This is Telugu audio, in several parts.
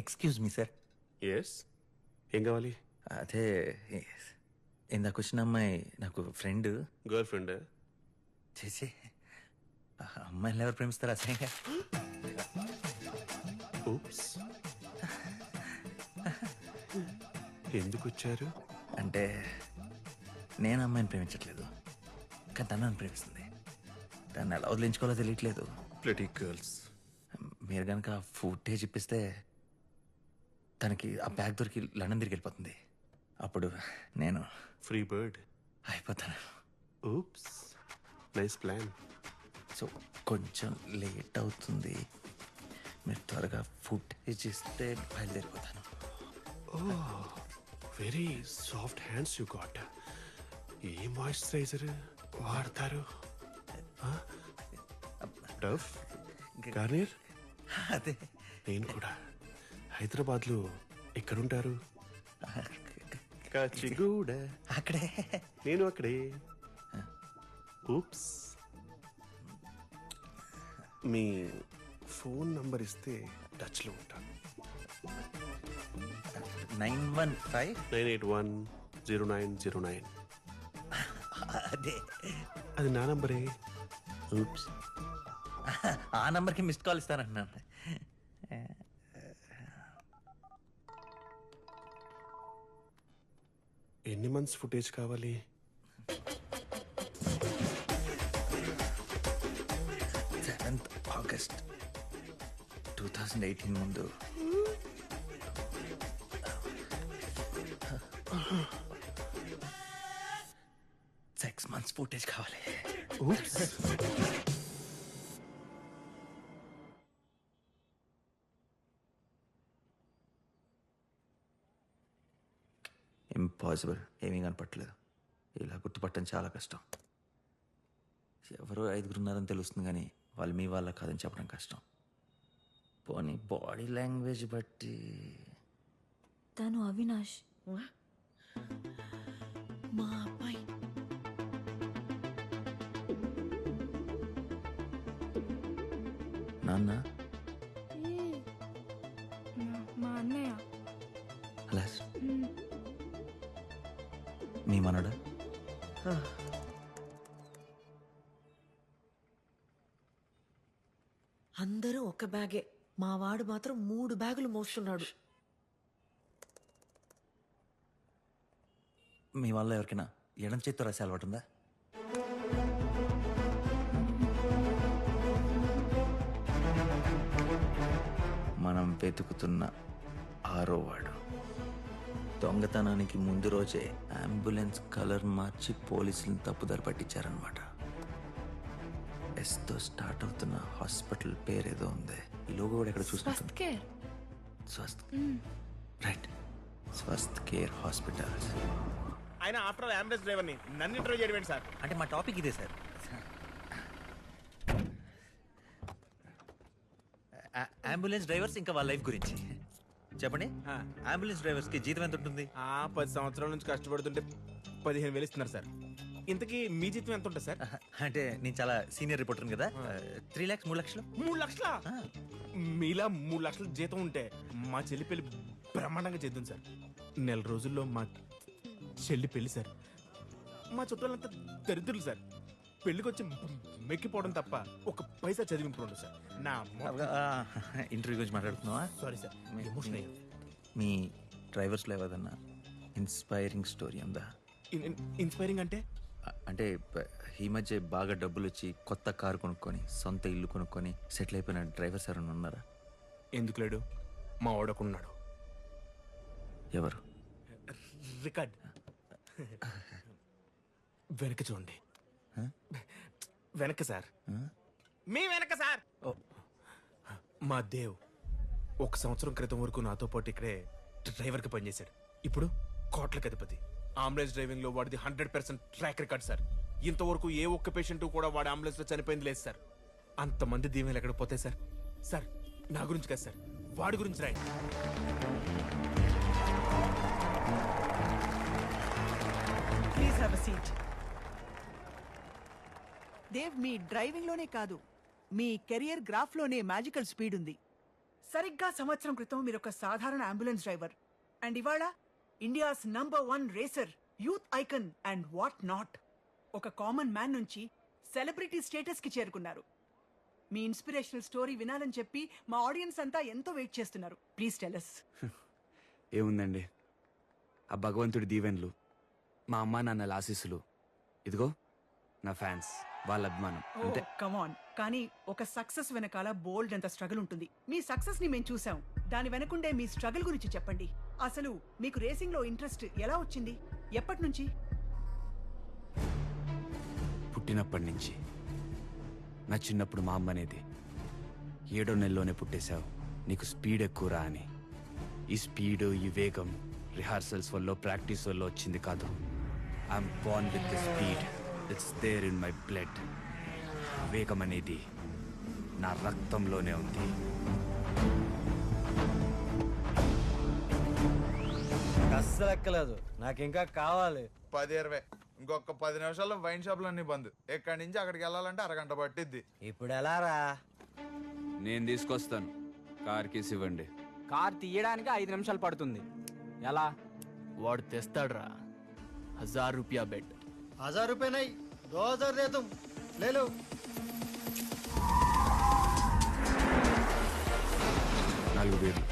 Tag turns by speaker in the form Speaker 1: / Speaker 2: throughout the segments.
Speaker 1: Excuse me sir.
Speaker 2: ఎస్, ఏం కావాలి?
Speaker 1: అదే ఇందాక వచ్చిన అమ్మాయి నాకు ఫ్రెండ్.
Speaker 2: Girl friend?
Speaker 1: చేసి అమ్మాయిని ఎవరు ప్రేమిస్తారు అసహ్యంగా?
Speaker 2: ఊప్స్. ఎందుకు వచ్చారు?
Speaker 1: అంటే నేను అమ్మాయిని ప్రేమించట్లేదు, కానీ తను నన్ను ప్రేమిస్తుంది. దాన్ని ఎలా వదిలించుకోవాలో తెలియట్లేదు.
Speaker 2: ప్లటీ గర్ల్స్.
Speaker 1: మీరు కనుక ఫుటేజ్ ఇప్పిస్తే తనకి ఆ బ్యాగ్ దొరికి లండన్ తిరిగి వెళ్ళిపోతుంది. అప్పుడు నేను
Speaker 2: ఫ్రీ బర్డ్
Speaker 1: అయిపోతాను.
Speaker 2: Oops, nice plan.
Speaker 1: సో కొంచెం లేట్ అవుతుంది, మీరు త్వరగా ఫుటేజ్ ఇస్తే బయలుదేరిపోతాను.
Speaker 2: Very soft hands you got. ఏ మాయిశ్చరైజర్ వాడతారు? Dove, Garnier?
Speaker 1: అదే
Speaker 2: నేను కూడా. హైదరాబాద్లో ఎక్కడుంటారు? కాచిగూడ.
Speaker 1: అక్కడే.
Speaker 2: నేను అక్కడే. ఊప్స్. మీ ఫోన్ నంబర్ ఇస్తే టచ్లో ఉంటాను.
Speaker 1: 915.
Speaker 2: 9810909.
Speaker 1: అదే.
Speaker 2: అది నా నంబరే.
Speaker 1: ఊప్స్. ఆ నంబర్కి మిస్డ్ కాల్ ఇస్తానంటున్నాను.
Speaker 2: ఎన్ని మంత్స్ ఫుటేజ్ కావాలి?
Speaker 1: 7th August 2018 ముందు. సిక్స్ మంత్స్ ఫుటేజ్ కావాలి.
Speaker 2: Oops.
Speaker 1: ఇంపాసిబుల్. ఏమీ కనపట్లేదు. ఇలా గుర్తుపట్టడం చాలా కష్టం. ఎవరో 5 ఉన్నారని తెలుస్తుంది, కానీ వాళ్ళు మీ వాళ్ళ కాదని చెప్పడం కష్టం. పోనీ బాడీ లాంగ్వేజ్ బట్టి
Speaker 3: తను అవినాష్, మా అబ్బాయి.
Speaker 1: నాన్న
Speaker 3: మా అన్నయ్య.
Speaker 1: అలా మీ మనడా?
Speaker 4: అందరూ ఒక బ్యాగే, మా వాడు మాత్రం 3 బ్యాగులు మోస్తున్నాడు.
Speaker 1: మీ వల్ల ఎవరికైనా ఎడం చేత్తో రాసే అలవాటు ఉందా? మనం వెతుకుతున్న 6వ వాడు దొంగతనానికి ముందు రోజే అంబులెన్స్ కలర్ మార్చి పోలీసులను తప్పుదారి పట్టించారనమాట. ఎస్తో స్టార్ట్ అవుతున్న హాస్పిటల్ పేరేదో ఉంది. ఈ లోగో కూడా ఎక్కడ చూసుకుంటుంది. Swasth. Right, Swasth care hospitals.
Speaker 5: ఆయన ఆఫ్టర్ అంబులెన్స్ డ్రైవర్ని నన్ను ఇంటర్వ్యూ చేయడం సార్.
Speaker 1: అంటే మా టాపిక్ ఇదే సార్. అంబులెన్స్ డ్రైవర్స్ ఇంకా వాళ్ళ లైఫ్ గురించి చెప్పండి. అంబులెన్స్ డ్రైవర్స్ కి జీతం ఎంత ఉంటుంది?
Speaker 5: 10 సంవత్సరాల నుంచి కష్టపడుతుంటే 15,000 ఇస్తున్నారు సార్. ఇంతకీ మీ జీతం ఎంత ఉంటుంది సార్?
Speaker 1: అంటే నేను చాలా సీనియర్ రిపోర్టర్ కదా. 3 lakhs 3 లక్షలు.
Speaker 5: 3 లక్షల? మీలా 3 లక్షల జీతం ఉంటే మా చెల్లి పెళ్లి బ్రహ్మాండంగా చేద్దాం సార్. నెల రోజుల్లో మా చెల్లి పెళ్లి సార్. మా చుట్టాలంతా దరిద్రులు సార్. పెళ్లికి వచ్చి మెక్కిపోవడం తప్ప ఒక పైసా చదివింపు సార్. నా
Speaker 1: ఇంటర్వ్యూ గురించి మాట్లాడుతున్నావా?
Speaker 5: సారీ సార్, ఎమోషన్ అయ్యాను.
Speaker 1: మీ డ్రైవర్స్లో ఏదన్నా ఇన్స్పైరింగ్ స్టోరీ ఉందా?
Speaker 5: ఇన్స్పైరింగ్ అంటే?
Speaker 1: అంటే ఈ మధ్య బాగా డబ్బులు వచ్చి కొత్త కారు కొనుక్కొని సొంత ఇల్లు కొనుక్కొని సెటిల్ అయిపోయిన డ్రైవర్స్ ఎవరైనా ఉన్నారా?
Speaker 5: ఎందుకు లేడు, మా వాడకున్నాడు.
Speaker 1: ఎవరు?
Speaker 5: రికార్డ్ వెనక చూడండి. వెనక సార్, మీ వెనక సార్. మా దేవ్ 1 సంవత్సరం క్రితం వరకు నాతో పాటు ఇక్కడే డ్రైవర్కి పనిచేశాడు. ఇప్పుడు కోట్లకి అధిపతి. అంబులెన్స్ డ్రైవింగ్ లో వాడిది 100% ట్రాక్ రికార్డ్ సార్. ఇంతవరకు ఏ ఒక్క పేషెంట్ కూడా వాడి అంబులెన్స్ లో చనిపోయింది లేదు సార్. అంతమంది దీవెనలు ఎక్కడ పోతాయి సార్? సార్ నా గురించి కాదు సార్, వాడి గురించి రాయండి.
Speaker 6: Please have a seat. Dev, మీ డ్రైవింగ్ లోనే కాదు, మీ కెరియర్ గ్రాఫ్ లోనే మ్యాజికల్ స్పీడ్ ఉంది. సరిగ్గా సంవత్సరం క్రితం మీరు ఒక సాధారణ అంబులెన్స్ డ్రైవర్ అండ్ ఇవాళ India's #1 racer, youth icon and what not. ఒక కామన్ మ్యాన్ నుంచి సెలబ్రిటీ స్టేటస్ కి చేరుకున్నారు. మీ ఇన్స్పిరేషనల్ స్టోరీ వినాలని చెప్పి మా ఆడియన్స్ అంతా ఎంతో వెయిట్ చేస్తున్నారు. Please tell us.
Speaker 1: ఏముందండి, ఆ భగవంతుడి దీవెన్లు, మా అమ్మా నాన్నల ఆశీస్సులు, ఇదిగో నా ఫ్యాన్స్, వాళ్ళ అభిమానం అంతే.
Speaker 6: Come on. కానీ ఒక సక్సెస్ వెనకాల బోల్డ్ అంత స్ట్రగుల్ ఉంటుంది. మీ సక్సెస్ ని మేము చూసాం. దాని వెనకుండే మీ స్ట్రగుల్ గురించి చెప్పండి. అసలు మీకు రేసింగ్ లో ఇంట్రెస్ట్ ఎలా వచ్చింది? ఎప్పటి నుంచి?
Speaker 1: పుట్టినప్పటి నుంచి. నా చిన్నప్పుడు మా అమ్మ అనేది, 7వ నెలలోనే పుట్టేశావు, నీకు స్పీడ్ ఎక్కువరా అని. ఈ స్పీడ్, ఈ వేగం రిహార్సల్స్ వల్ల, ప్రాక్టీస్ వల్ల వచ్చింది కాదు. I'm born with the speed. It's there in my blood. వేగం అనేది నా రక్తంలోనే ఉంది.
Speaker 7: అస్సలు ఎక్కలేదు, నాకు ఇంకా కావాలి.
Speaker 8: 10-20 ఇంకొక 10 నిమిషాల్లో వైన్ షాపులు అన్ని బంద్. ఎక్కడి నుంచి అక్కడికి వెళ్ళాలంటే అరగంట పట్టిద్ది.
Speaker 7: ఇప్పుడు ఎలా రా?
Speaker 1: నేను తీసుకొస్తాను, కార్ కీస్ ఇవ్వండి.
Speaker 9: కార్ తీయడానికి 5 నిమిషాలు పడుతుంది. ఎలా? వాడు తెస్తాడ్రా. 1000 రూపాయ బెడ్.
Speaker 7: 1000 रुपये नहीं, 2000 दे तुम, ले लो.
Speaker 1: 4,000.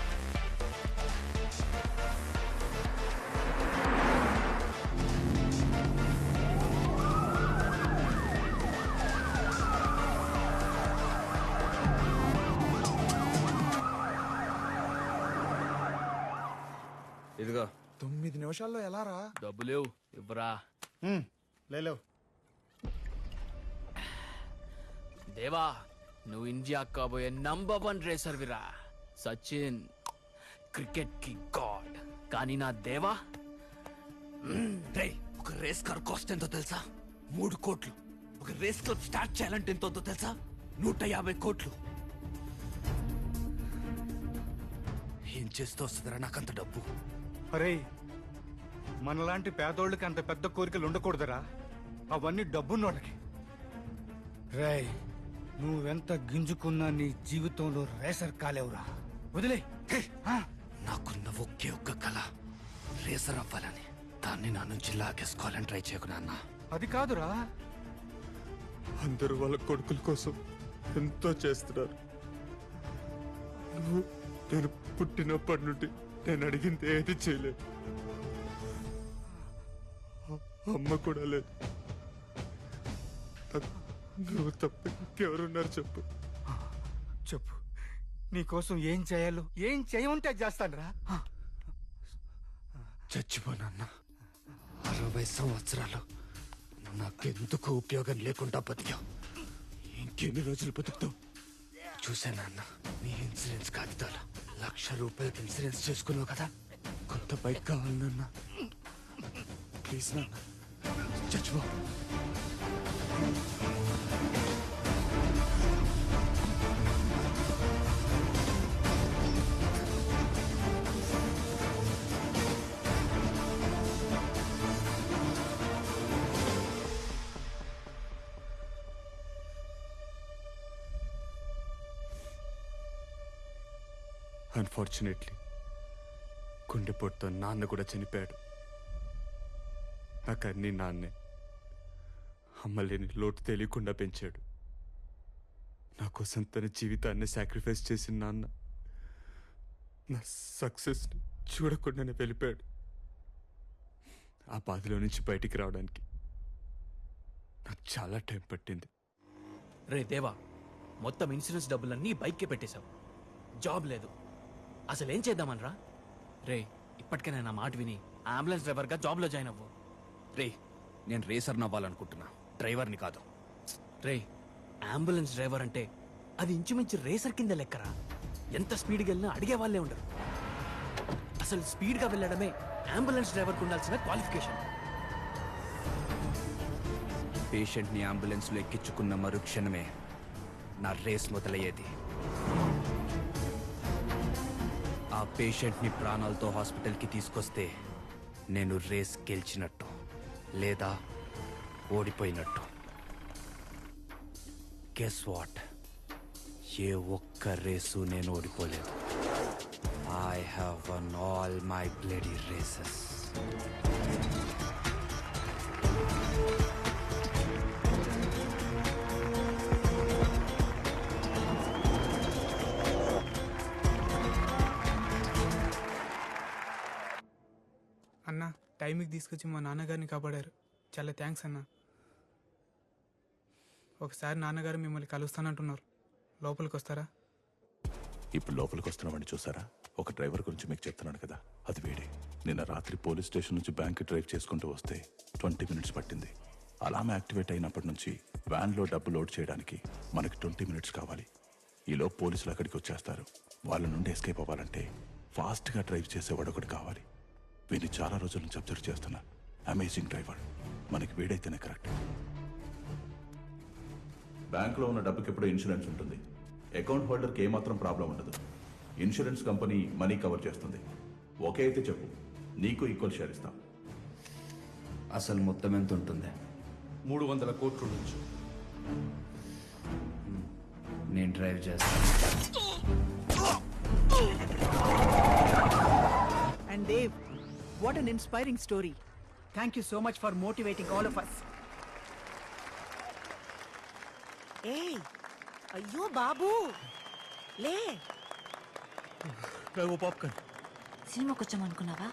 Speaker 1: ఇదిగో.
Speaker 8: 9 నిమిషాల్లో ఎలా రా?
Speaker 9: డబ్బులేవు, ఇవ్వరా.
Speaker 7: ले लो.
Speaker 9: దేవా, నువ్వు ఇండియా కాబోయే #1 రేసర్ విరా. సచిన్ క్రికెట్ కి గాడ్. కానీ నా దేవా, ఒక రేస్ కార్ కాస్ట్ ఎంతో తెలుసా? 3 కోట్లు. ఒక రేస్ క్లబ్ స్టార్ట్ చేయాలంటే ఎంతో తెలుసా? 150 కోట్లు. ఏం చేస్తూ వస్తుందిరా నాకంత డబ్బు?
Speaker 10: అరే, మనలాంటి పేదోళ్ళకి అంత పెద్ద కోరికలు ఉండకూడదురా. అవన్నీ డబ్బున్నోళ్ళకి. రేయ్, నువ్వెంత గింజుకున్నా నీ జీవితంలో రేసర్ కాలేవురా. వదిలే.
Speaker 1: నాకున్న ఒకే ఒక్క కళ రేసర్ అవ్వాలని. దాన్ని నా నుంచి లాగేసుకోవాలని ట్రై చేయకు నాన్న.
Speaker 10: అది కాదురా.
Speaker 2: అందరూ వాళ్ళ కొడుకుల కోసం ఎంతో చేస్తున్నారు. నేను పుట్టినప్పటి నుండి నేను అడిగింది ఏది చేయలేదు. అమ్మ కూడా లేదు. నువ్వు తప్ప ఇంకెవరున్నారు చెప్పు.
Speaker 10: చెప్పు, నీకోసం ఏం చేయాలో, ఏం చేయమంటే చేస్తానురా.
Speaker 1: చచ్చిపోనన్నా. 60 సంవత్సరాలు నాకెందుకు ఉపయోగం లేకుండా బతికావు. ఇంకెన్ని రోజులు బతుకుతావు? చూసానన్నా, నీ ఇన్సూరెన్స్ కాగితాలు. 1,00,000 రూపాయలకి ఇన్సూరెన్స్ చేసుకున్నావు కదా. కొత్త బైక్ కావాలన్నా. ప్లీజ్ నాన్న, చచ్చిపో.
Speaker 2: అన్ఫార్చునేట్లీ గుండెపోటుతో నాన్న కూడా చనిపోయాడు. నాకు అన్నీ నాన్నే. అమ్మ లేని లోటు తెలియకుండా పెంచాడు. నా కోసం తన జీవితాన్ని సాక్రిఫైస్ చేసిన నాన్న నా సక్సెస్ని చూడకుండానే వెళ్ళిపోయాడు. ఆ బాధలో నుంచి బయటికి రావడానికి నాకు చాలా టైం పట్టింది.
Speaker 9: రే దేవా, మొత్తం ఇన్సూరెన్స్ డబ్బులన్నీ బైక్కే పెట్టేశావు. జాబ్ లేదు. అసలు ఏం చేద్దామనరా? రే, ఇప్పటికైనా నా మాట విని అంబులెన్స్ డ్రైవర్గా జాబ్లో జాయిన్ అవ్వు.
Speaker 1: రే, నేను రేసర్ని అవ్వాలనుకుంటున్నా, డ్రైవర్ని కాదు.
Speaker 9: రే, అంబులెన్స్ డ్రైవర్ అంటే అది ఇంచుమించు రేసర్ కింద లెక్కరా. ఎంత స్పీడ్గా వెళ్ళినా అడిగే వాళ్ళే ఉండరు. అసలు స్పీడ్గా వెళ్ళడమే అంబులెన్స్ డ్రైవర్కి ఉండాల్సిన క్వాలిఫికేషన్.
Speaker 1: పేషెంట్ని అంబులెన్స్లో ఎక్కించుకున్న మరుక్షణమే నా రేస్ మొదలయ్యేది. ఆ పేషెంట్ని ప్రాణాలతో హాస్పిటల్కి తీసుకొస్తే నేను రేస్ గెలిచినట్టు లేదా ఓడిపోయినట్టు. Guess what? ఏ ఒక్క రేసు నేను ఓడిపోలేదు. I have won all my bloody races.
Speaker 11: అన్న టైంకి తీసుకొచ్చి మా నాన్నగారిని కాపాడారు. చాలా థ్యాంక్స్ అన్న. ఒకసారి నాన్నగారు మిమ్మల్ని కలుస్తానంటున్నారు. లోపలికి వస్తారా?
Speaker 12: ఇప్పుడు లోపలికి వస్తున్నామని చూసారా? ఒక డ్రైవర్ గురించి మీకు చెప్తున్నాను కదా, అది వీడే. నిన్న రాత్రి పోలీస్ స్టేషన్ నుంచి బ్యాంక్ డ్రైవ్ చేసుకుంటూ వస్తే 20 మినిట్స్ పట్టింది. అలామే యాక్టివేట్ అయినప్పటి నుంచి వ్యాన్లో డబ్బు లోడ్ చేయడానికి మనకి 20 మినిట్స్ కావాలి. ఈలో పోలీసులు అక్కడికి వచ్చేస్తారు. వాళ్ళ నుండి ఎస్కేప్ అవ్వాలంటే ఫాస్ట్గా డ్రైవ్ చేసేవాడు ఒకటి కావాలి. వీడిని చాలా రోజుల నుంచి అబ్జర్వ్ చేస్తున్నా. Amazing driver. మనకి వీడైతేనే కరెక్ట్. బ్యాంక్లో ఉన్న డబ్బుకి ఎప్పుడూ ఇన్సూరెన్స్ ఉంటుంది. అకౌంట్ హోల్డర్కి ఏమాత్రం ప్రాబ్లం ఉండదు. ఇన్సూరెన్స్ కంపెనీ మనీ కవర్ చేస్తుంది. ఓకే అయితే చెప్పు, నీకు ఈక్వల్ షేర్ ఇస్తాం.
Speaker 1: అసలు మొత్తం ఎంత ఉంటుంది?
Speaker 10: 300 కోట్లు నుంచి.
Speaker 1: నేను డ్రైవ్ చేస్తాను.
Speaker 6: And Dave, what an inspiring story. Thank you so much for motivating all of us.
Speaker 4: ఏయ్ అయ్యో బాబు లే.
Speaker 9: పాప్కార్న్.
Speaker 3: సినిమాకి వచ్చామనుకున్నావా?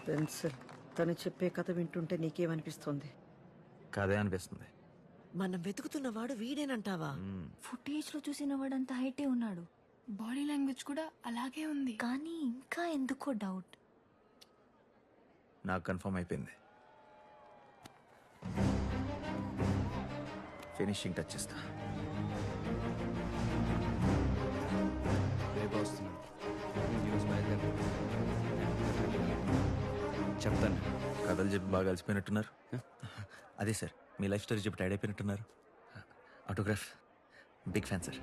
Speaker 4: పెన్సిల్ తను చెప్పే కథ వింటుంటే నీకేమనిపిస్తుంది?
Speaker 9: కదే అనిపిస్తుంది.
Speaker 4: మనం వెతుకుతున్న వాడు వీడేనంటావా?
Speaker 3: ఫుటేజ్ లో చూసిన వాడంత హైటే ఉన్నాడు.
Speaker 13: బాడీ లాంగ్వేజ్ కూడా అలాగే ఉంది.
Speaker 3: కానీ ఇంకా ఎందుకో డౌట్.
Speaker 9: నాకు కన్ఫర్మ్ అయిపోయింది. ఫినిషింగ్ టచ్ చేస్తా.
Speaker 1: రేపు వస్తున్నాను. న్యూస్ బయలుదేరు. చెప్తాను.
Speaker 9: కథలు చెప్పి బాగా కలిసిపోయినట్టున్నారు. అదే సార్, మీ లైఫ్ స్టోరీ చెప్పి టైడ్ అయిపోయినట్టున్నారు. ఆటోగ్రాఫ్. Big fan sir.